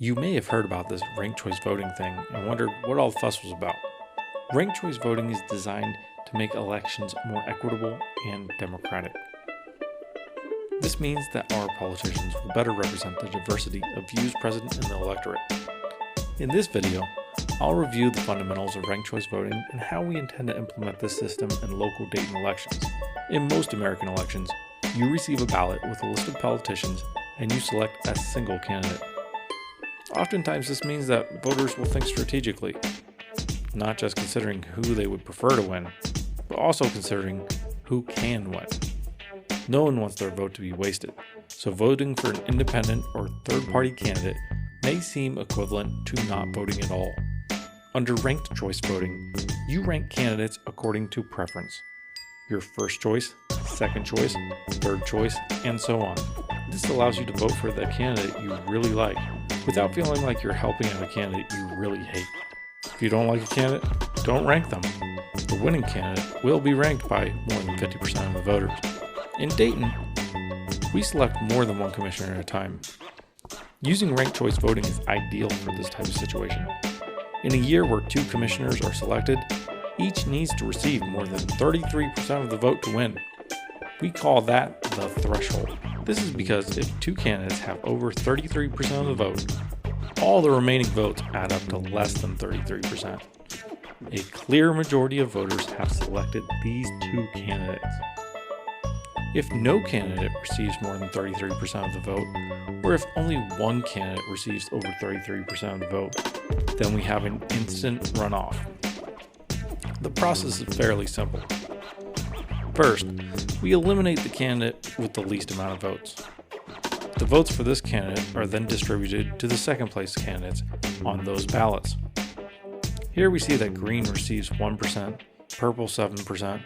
You may have heard about this ranked choice voting thing and wondered what all the fuss was about. Ranked choice voting is designed to make elections more equitable and democratic. This means that our politicians will better represent the diversity of views present in the electorate. In this video, I'll review the fundamentals of ranked choice voting and how we intend to implement this system in local Dayton elections. In most American elections, you receive a ballot with a list of politicians and you select a single candidate. Oftentimes this means that voters will think strategically, not just considering who they would prefer to win, but also considering who can win. No one wants their vote to be wasted, so voting for an independent or third-party candidate may seem equivalent to not voting at all. Under ranked choice voting, you rank candidates according to preference. Your first choice, second choice, third choice, and so on. This allows you to vote for the candidate you really like, without feeling like you're helping out a candidate you really hate. If you don't like a candidate, don't rank them. The winning candidate will be ranked by more than 50% of the voters. In Dayton, we select more than one commissioner at a time. Using ranked choice voting is ideal for this type of situation. In a year where 2 commissioners are selected, each needs to receive more than 33% of the vote to win. We call that the threshold. This is because if 2 candidates have over 33% of the vote, all the remaining votes add up to less than 33%. A clear majority of voters have selected these 2 candidates. If no candidate receives more than 33% of the vote, or if only one candidate receives over 33% of the vote, then we have an instant runoff. The process is fairly simple. First, we eliminate the candidate with the least amount of votes. The votes for this candidate are then distributed to the second place candidates on those ballots. Here we see that green receives 1%, purple 7%,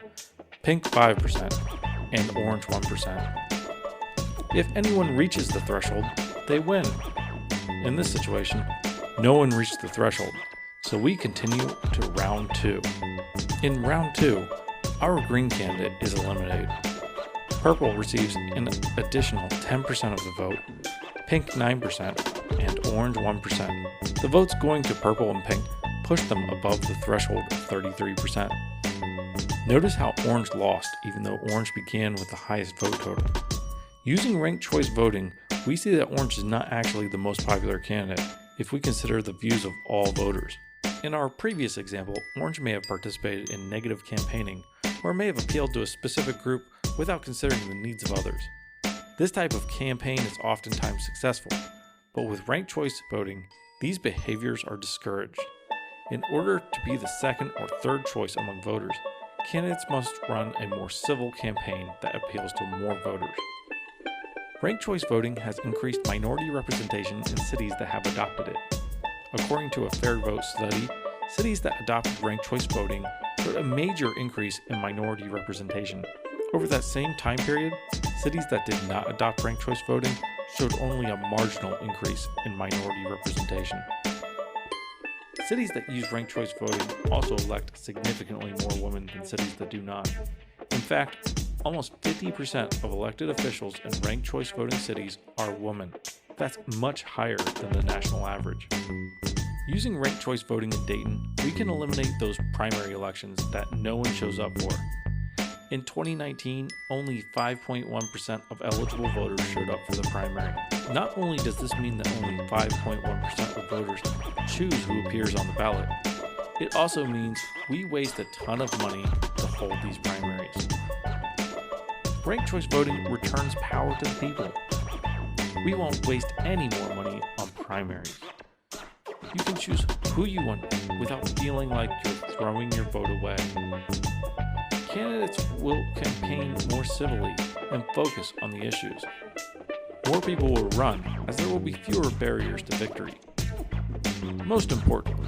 pink 5%, and orange 1%. If anyone reaches the threshold, they win. In this situation, no one reached the threshold, so we continue to round 2. In round 2, our green candidate is eliminated. Purple receives an additional 10% of the vote, pink 9%, and orange 1%. The votes going to purple and pink push them above the threshold of 33%. Notice how orange lost even though orange began with the highest vote total. Using ranked choice voting, we see that orange is not actually the most popular candidate if we consider the views of all voters. In our previous example, orange may have participated in negative campaigning or may have appealed to a specific group without considering the needs of others. This type of campaign is oftentimes successful, but with ranked choice voting, these behaviors are discouraged. In order to be the second or third choice among voters, candidates must run a more civil campaign that appeals to more voters. Ranked choice voting has increased minority representation in cities that have adopted it. According to a Fair Vote study, cities that adopted ranked choice voting showed a major increase in minority representation. Over that same time period, cities that did not adopt ranked choice voting showed only a marginal increase in minority representation. Cities that use ranked choice voting also elect significantly more women than cities that do not. In fact, almost 50% of elected officials in ranked choice voting cities are women. That's much higher than the national average. Using ranked choice voting in Dayton, we can eliminate those primary elections that no one shows up for. In 2019, only 5.1% of eligible voters showed up for the primary. Not only does this mean that only 5.1% of voters choose who appears on the ballot, it also means we waste a ton of money to hold these primaries. Ranked choice voting returns power to the people. We won't waste any more money on primaries. You can choose who you want without feeling like you're throwing your vote away. Candidates will campaign more civilly and focus on the issues. More people will run, as there will be fewer barriers to victory. Most importantly,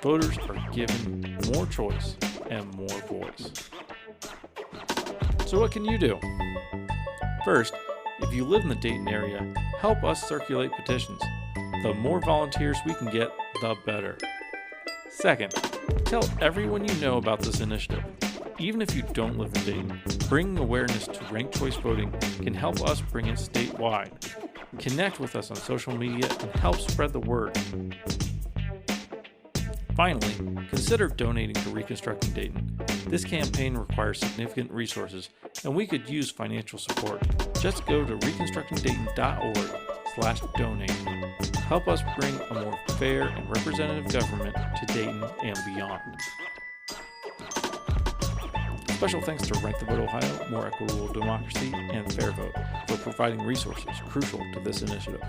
voters are given more choice and more voice. So what can you do? First, if you live in the Dayton area, help us circulate petitions. The more volunteers we can get, the better. Second, tell everyone you know about this initiative. Even if you don't live in Dayton, bringing awareness to ranked choice voting can help us bring it statewide. Connect with us on social media and help spread the word. Finally, consider donating to Reconstructing Dayton. This campaign requires significant resources, and we could use financial support. Just go to reconstructingdayton.org/donate. Help us bring a more fair and representative government to Dayton and beyond. Special thanks to Rank the Vote Ohio, More Equitable Democracy, and Fair Vote for providing resources crucial to this initiative.